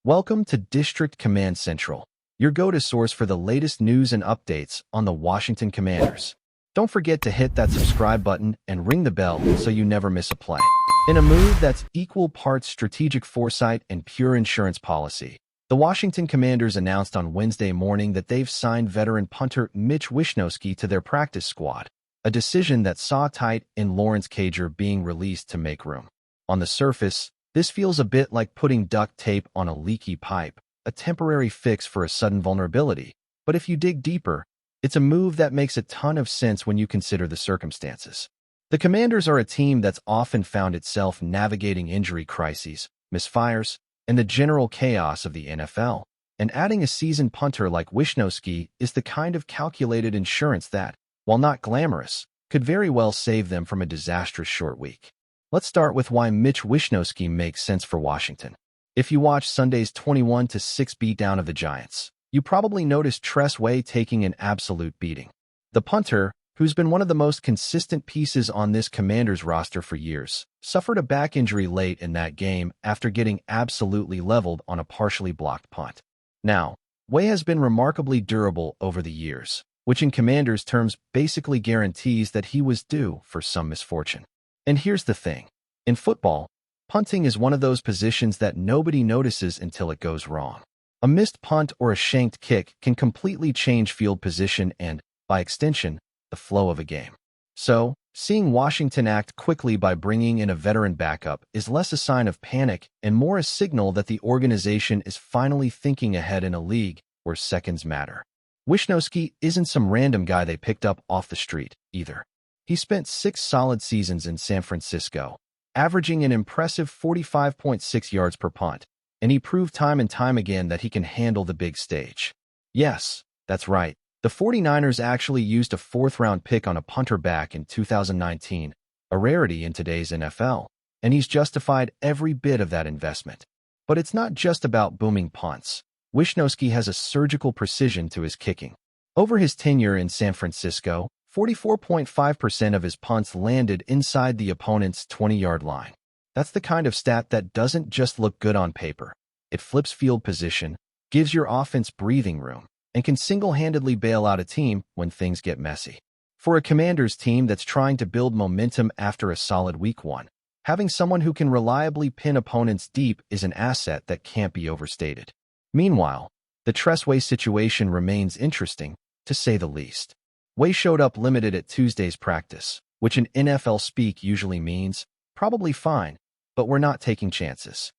Welcome to District Command Central, your go-to source for the latest news and updates on the Washington Commanders. Don't forget to hit that subscribe button and ring the bell so you never miss a play. In a move that's equal parts strategic foresight and pure insurance policy, the Washington Commanders announced on Wednesday morning that they've signed veteran punter Mitch Wishnowsky to their practice squad, a decision that saw tight end Lawrence Cager being released to make room. On the surface, this feels a bit like putting duct tape on a leaky pipe, a temporary fix for a sudden vulnerability. But if you dig deeper, it's a move that makes a ton of sense when you consider the circumstances. The Commanders are a team that's often found itself navigating injury crises, misfires, and the general chaos of the NFL. And adding a seasoned punter like Wishnowsky is the kind of calculated insurance that, while not glamorous, could very well save them from a disastrous short week. Let's start with why Mitch Wishnowsky makes sense for Washington. If you watch Sunday's 21-6 beatdown of the Giants, you probably noticed Tress Way taking an absolute beating. The punter, who's been one of the most consistent pieces on this Commanders roster for years, suffered a back injury late in that game after getting absolutely leveled on a partially blocked punt. Now, Way has been remarkably durable over the years, which in Commanders terms basically guarantees that he was due for some misfortune. And here's the thing. In football, punting is one of those positions that nobody notices until it goes wrong. A missed punt or a shanked kick can completely change field position and, by extension, the flow of a game. So, seeing Washington act quickly by bringing in a veteran backup is less a sign of panic and more a signal that the organization is finally thinking ahead in a league where seconds matter. Wishnowsky isn't some random guy they picked up off the street, either. He spent 6 solid seasons in San Francisco, averaging an impressive 45.6 yards per punt, and he proved time and time again that he can handle the big stage. Yes, that's right. The 49ers actually used a 4th-round pick on a punter back in 2019, a rarity in today's NFL, and he's justified every bit of that investment. But it's not just about booming punts. Wishnowsky has a surgical precision to his kicking. Over his tenure in San Francisco, 44.5% of his punts landed inside the opponent's 20-yard line. That's the kind of stat that doesn't just look good on paper. It flips field position, gives your offense breathing room, and can single-handedly bail out a team when things get messy. For a Commanders team that's trying to build momentum after a solid Week 1, having someone who can reliably pin opponents deep is an asset that can't be overstated. Meanwhile, the Tress Way situation remains interesting, to say the least. Way showed up limited at Tuesday's practice, which in NFL speak usually means, probably fine, but we're not taking chances.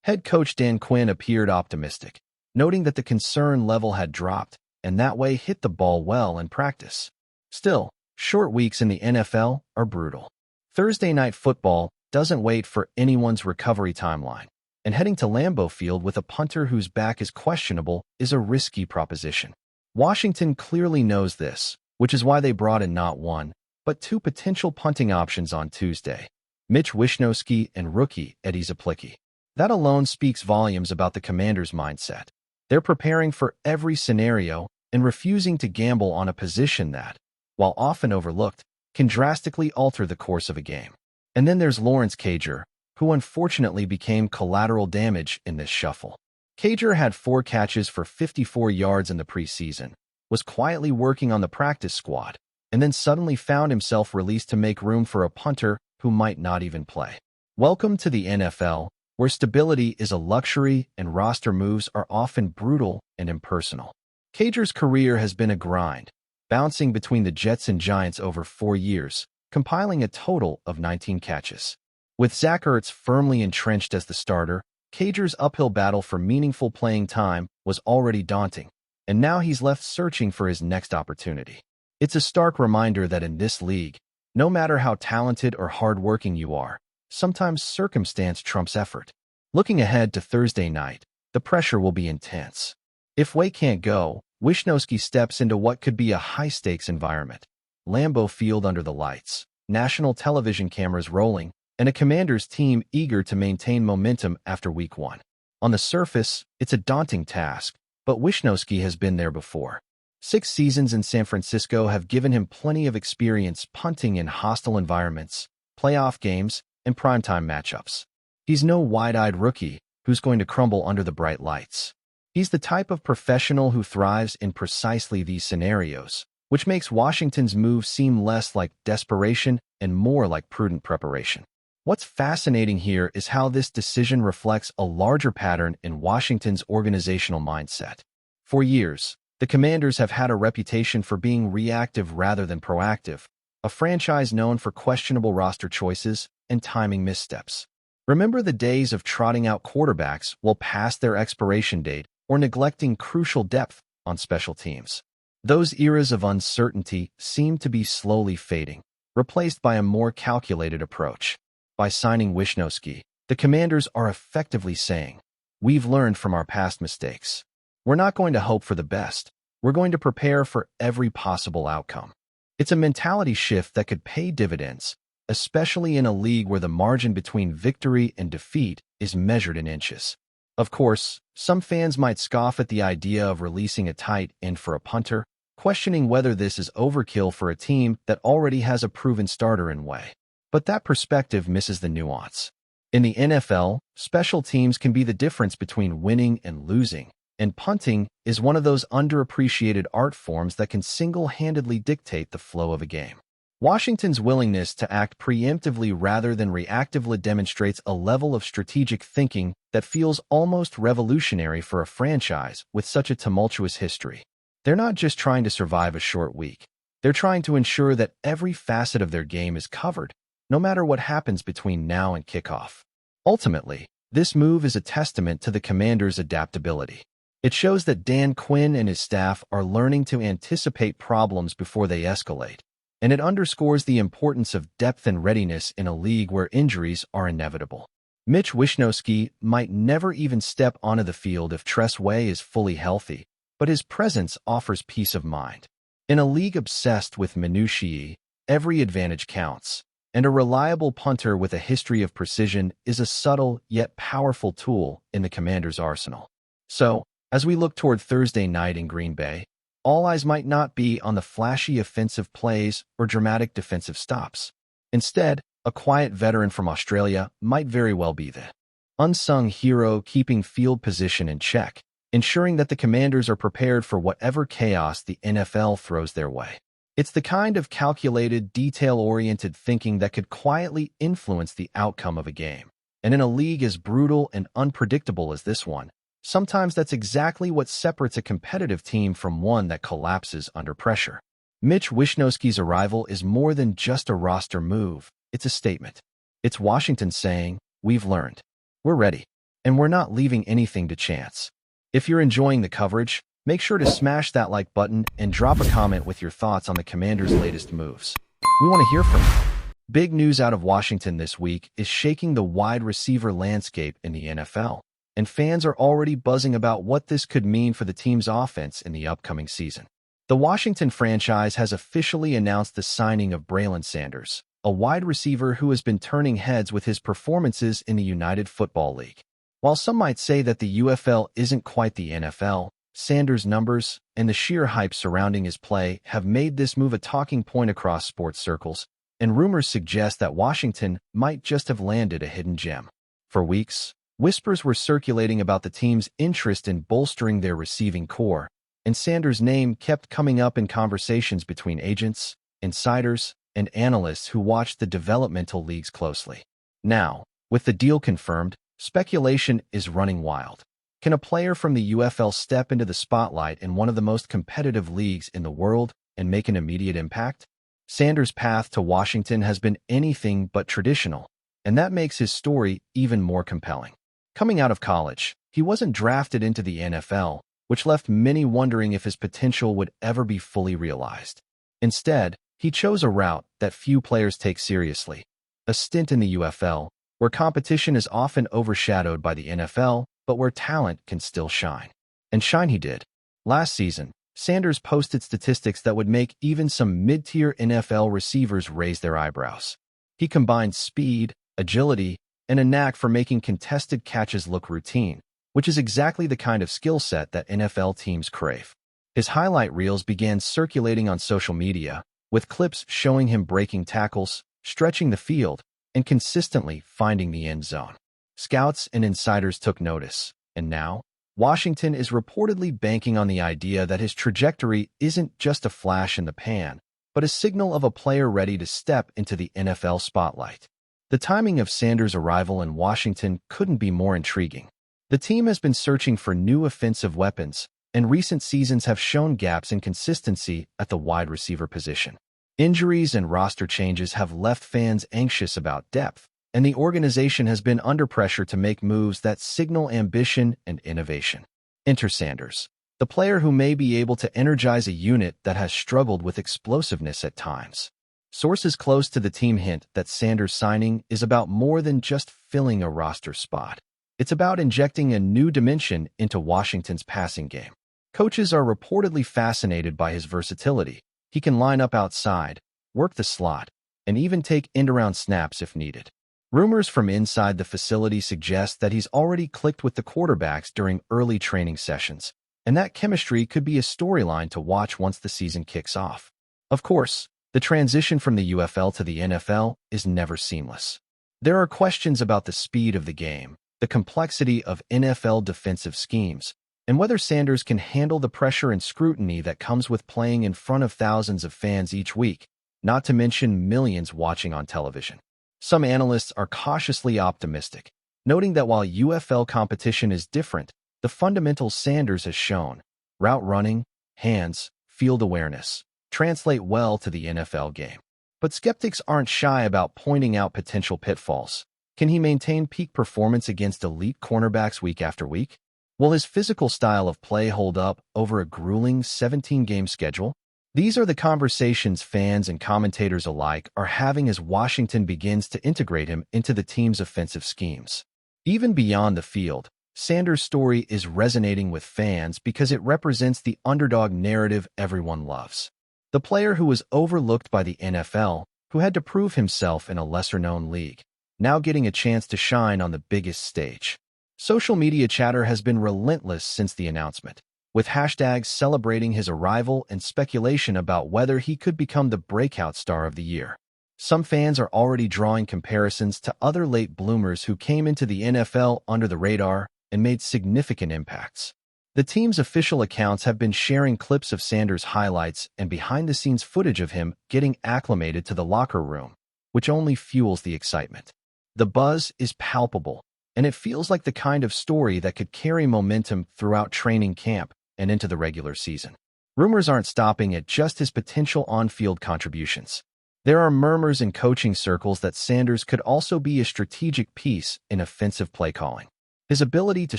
Head coach Dan Quinn appeared optimistic, noting that the concern level had dropped, and that Way hit the ball well in practice. Still, short weeks in the NFL are brutal. Thursday night football doesn't wait for anyone's recovery timeline, and heading to Lambeau Field with a punter whose back is questionable is a risky proposition. Washington clearly knows this, which is why they brought in not one, but 2 potential punting options on Tuesday, Mitch Wishnowsky and rookie Eddie Zaplicki. That alone speaks volumes about the Commanders' mindset. They're preparing for every scenario and refusing to gamble on a position that, while often overlooked, can drastically alter the course of a game. And then there's Lawrence Cager, who unfortunately became collateral damage in this shuffle. Cager had 4 catches for 54 yards in the preseason, was quietly working on the practice squad, and then suddenly found himself released to make room for a punter who might not even play. Welcome to the NFL, where stability is a luxury and roster moves are often brutal and impersonal. Cager's career has been a grind, bouncing between the Jets and Giants over 4 years, compiling a total of 19 catches. With Zach Ertz firmly entrenched as the starter, Cager's uphill battle for meaningful playing time was already daunting, and now he's left searching for his next opportunity. It's a stark reminder that in this league, no matter how talented or hardworking you are, sometimes circumstance trumps effort. Looking ahead to Thursday night, the pressure will be intense. If Way can't go, Wishnowsky steps into what could be a high-stakes environment. Lambeau Field under the lights, national television cameras rolling, and a Commanders team eager to maintain momentum after Week 1. On the surface, it's a daunting task, but Wishnowsky has been there before. 6 seasons in San Francisco have given him plenty of experience punting in hostile environments, playoff games, and primetime matchups. He's no wide-eyed rookie who's going to crumble under the bright lights. He's the type of professional who thrives in precisely these scenarios, which makes Washington's move seem less like desperation and more like prudent preparation. What's fascinating here is how this decision reflects a larger pattern in Washington's organizational mindset. For years, the Commanders have had a reputation for being reactive rather than proactive, a franchise known for questionable roster choices and timing missteps. Remember the days of trotting out quarterbacks well past their expiration date or neglecting crucial depth on special teams? Those eras of uncertainty seem to be slowly fading, replaced by a more calculated approach. By signing Wisniewski, the Commanders are effectively saying, "We've learned from our past mistakes. We're not going to hope for the best. We're going to prepare for every possible outcome." It's a mentality shift that could pay dividends, especially in a league where the margin between victory and defeat is measured in inches. Of course, some fans might scoff at the idea of releasing a tight end for a punter, questioning whether this is overkill for a team that already has a proven starter in way. But that perspective misses the nuance. In the NFL, special teams can be the difference between winning and losing, and punting is one of those underappreciated art forms that can single-handedly dictate the flow of a game. Washington's willingness to act preemptively rather than reactively demonstrates a level of strategic thinking that feels almost revolutionary for a franchise with such a tumultuous history. They're not just trying to survive a short week. They're trying to ensure that every facet of their game is covered, no matter what happens between now and kickoff. Ultimately, this move is a testament to the Commanders' adaptability. It shows that Dan Quinn and his staff are learning to anticipate problems before they escalate, and it underscores the importance of depth and readiness in a league where injuries are inevitable. Mitch Wisniewski might never even step onto the field if Tress Way is fully healthy, but his presence offers peace of mind. In a league obsessed with minutiae, every advantage counts, and a reliable punter with a history of precision is a subtle yet powerful tool in the Commanders' arsenal. So, as we look toward Thursday night in Green Bay, all eyes might not be on the flashy offensive plays or dramatic defensive stops. Instead, a quiet veteran from Australia might very well be the unsung hero keeping field position in check, ensuring that the Commanders are prepared for whatever chaos the NFL throws their way. It's the kind of calculated, detail-oriented thinking that could quietly influence the outcome of a game. And in a league as brutal and unpredictable as this one, sometimes that's exactly what separates a competitive team from one that collapses under pressure. Mitch Wisniewski's arrival is more than just a roster move. It's a statement. It's Washington saying, "We've learned. We're ready. And we're not leaving anything to chance." If you're enjoying the coverage, make sure to smash that like button and drop a comment with your thoughts on the Commanders' latest moves. We want to hear from you. Big news out of Washington this week is shaking the wide receiver landscape in the NFL, and fans are already buzzing about what this could mean for the team's offense in the upcoming season. The Washington franchise has officially announced the signing of Braylon Sanders, a wide receiver who has been turning heads with his performances in the United Football League. While some might say that the UFL isn't quite the NFL, Sanders' numbers and the sheer hype surrounding his play have made this move a talking point across sports circles, and rumors suggest that Washington might just have landed a hidden gem. For weeks, whispers were circulating about the team's interest in bolstering their receiving core, and Sanders' name kept coming up in conversations between agents, insiders, and analysts who watched the developmental leagues closely. Now, with the deal confirmed, speculation is running wild. Can a player from the UFL step into the spotlight in one of the most competitive leagues in the world and make an immediate impact? Sanders' path to Washington has been anything but traditional, and that makes his story even more compelling. Coming out of college, he wasn't drafted into the NFL, which left many wondering if his potential would ever be fully realized. Instead, he chose a route that few players take seriously, a stint in the UFL, where competition is often overshadowed by the NFL, but where talent can still shine. And shine he did. Last season, Sanders posted statistics that would make even some mid-tier NFL receivers raise their eyebrows. He combined speed, agility, and a knack for making contested catches look routine, which is exactly the kind of skill set that NFL teams crave. His highlight reels began circulating on social media, with clips showing him breaking tackles, stretching the field, and consistently finding the end zone. Scouts and insiders took notice, and now, Washington is reportedly banking on the idea that his trajectory isn't just a flash in the pan, but a signal of a player ready to step into the NFL spotlight. The timing of Sanders' arrival in Washington couldn't be more intriguing. The team has been searching for new offensive weapons, and recent seasons have shown gaps in consistency at the wide receiver position. Injuries and roster changes have left fans anxious about depth, and the organization has been under pressure to make moves that signal ambition and innovation. Enter Sanders, the player who may be able to energize a unit that has struggled with explosiveness at times. Sources close to the team hint that Sanders' signing is about more than just filling a roster spot. It's about injecting a new dimension into Washington's passing game. Coaches are reportedly fascinated by his versatility. He can line up outside, work the slot, and even take end-around snaps if needed. Rumors from inside the facility suggest that he's already clicked with the quarterbacks during early training sessions, and that chemistry could be a storyline to watch once the season kicks off. Of course, the transition from the UFL to the NFL is never seamless. There are questions about the speed of the game, the complexity of NFL defensive schemes, and whether Sanders can handle the pressure and scrutiny that comes with playing in front of thousands of fans each week, not to mention millions watching on television. Some analysts are cautiously optimistic, noting that while UFL competition is different, the fundamentals Sanders has shown, route running, hands, field awareness, translate well to the NFL game. But skeptics aren't shy about pointing out potential pitfalls. Can he maintain peak performance against elite cornerbacks week after week? Will his physical style of play hold up over a grueling 17-game schedule? These are the conversations fans and commentators alike are having as Washington begins to integrate him into the team's offensive schemes. Even beyond the field, Sanders' story is resonating with fans because it represents the underdog narrative everyone loves. The player who was overlooked by the NFL, who had to prove himself in a lesser-known league, now getting a chance to shine on the biggest stage. Social media chatter has been relentless since the announcement, with hashtags celebrating his arrival and speculation about whether he could become the breakout star of the year. Some fans are already drawing comparisons to other late bloomers who came into the NFL under the radar and made significant impacts. The team's official accounts have been sharing clips of Sanders' highlights and behind-the-scenes footage of him getting acclimated to the locker room, which only fuels the excitement. The buzz is palpable, and it feels like the kind of story that could carry momentum throughout training camp and into the regular season. Rumors aren't stopping at just his potential on-field contributions. There are murmurs in coaching circles that Sanders could also be a strategic piece in offensive play calling. His ability to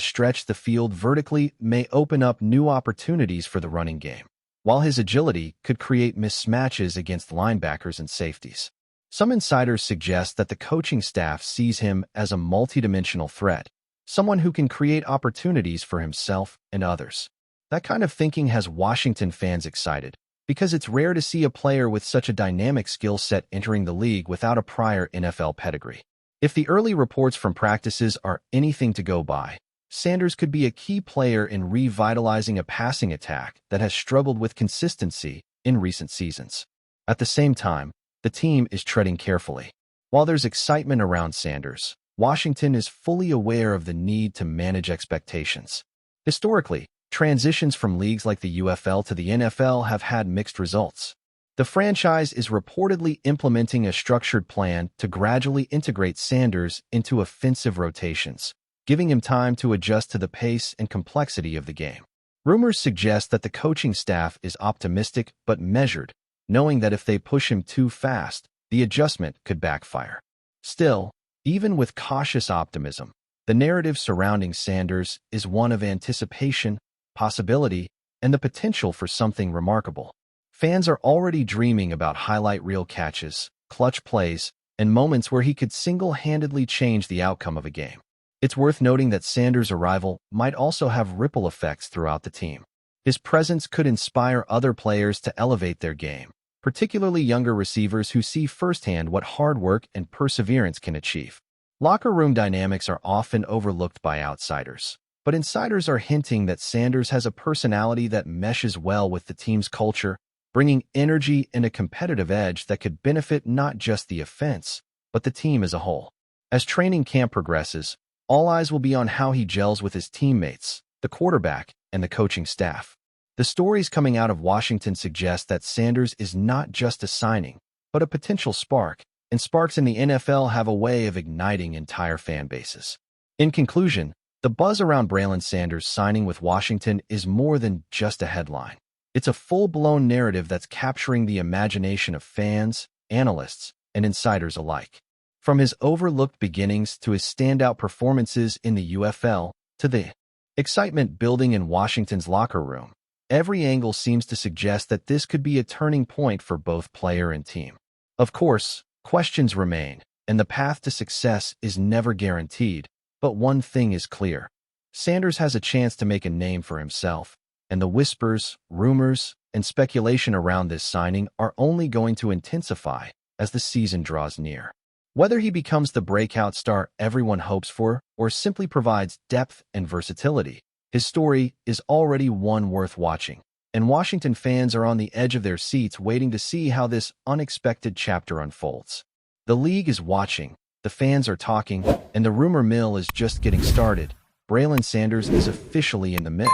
stretch the field vertically may open up new opportunities for the running game, while his agility could create mismatches against linebackers and safeties. Some insiders suggest that the coaching staff sees him as a multidimensional threat, someone who can create opportunities for himself and others. That kind of thinking has Washington fans excited, because it's rare to see a player with such a dynamic skill set entering the league without a prior NFL pedigree. If the early reports from practices are anything to go by, Sanders could be a key player in revitalizing a passing attack that has struggled with consistency in recent seasons. At the same time, the team is treading carefully. While there's excitement around Sanders, Washington is fully aware of the need to manage expectations. Historically, transitions from leagues like the UFL to the NFL have had mixed results. The franchise is reportedly implementing a structured plan to gradually integrate Sanders into offensive rotations, giving him time to adjust to the pace and complexity of the game. Rumors suggest that the coaching staff is optimistic but measured, knowing that if they push him too fast, the adjustment could backfire. Still, even with cautious optimism, the narrative surrounding Sanders is one of anticipation, possibility, and the potential for something remarkable. Fans are already dreaming about highlight reel catches, clutch plays, and moments where he could single-handedly change the outcome of a game. It's worth noting that Sanders' arrival might also have ripple effects throughout the team. His presence could inspire other players to elevate their game, particularly younger receivers who see firsthand what hard work and perseverance can achieve. Locker room dynamics are often overlooked by outsiders, but insiders are hinting that Sanders has a personality that meshes well with the team's culture, bringing energy and a competitive edge that could benefit not just the offense, but the team as a whole. As training camp progresses, All eyes will be on how he gels with his teammates, the quarterback, and the coaching staff. The stories coming out of Washington suggest that Sanders is not just a signing, but a potential spark, and sparks in the NFL have a way of igniting entire fan bases. In conclusion, the buzz around Braylon Sanders signing with Washington is more than just a headline. It's a full-blown narrative that's capturing the imagination of fans, analysts, and insiders alike. From his overlooked beginnings to his standout performances in the UFL to the excitement building in Washington's locker room, every angle seems to suggest that this could be a turning point for both player and team. Of course, questions remain, and the path to success is never guaranteed, but one thing is clear. Sanders has a chance to make a name for himself, and the whispers, rumors, and speculation around this signing are only going to intensify as the season draws near. Whether he becomes the breakout star everyone hopes for or simply provides depth and versatility, his story is already one worth watching, and Washington fans are on the edge of their seats waiting to see how this unexpected chapter unfolds. The league is watching, the fans are talking, and the rumor mill is just getting started. Braylon Sanders is officially in the mix,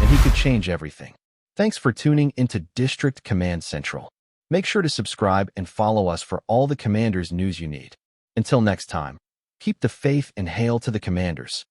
and he could change everything. Thanks for tuning into District Command Central. Make sure to subscribe and follow us for all the Commanders news you need. Until next time, keep the faith and hail to the Commanders.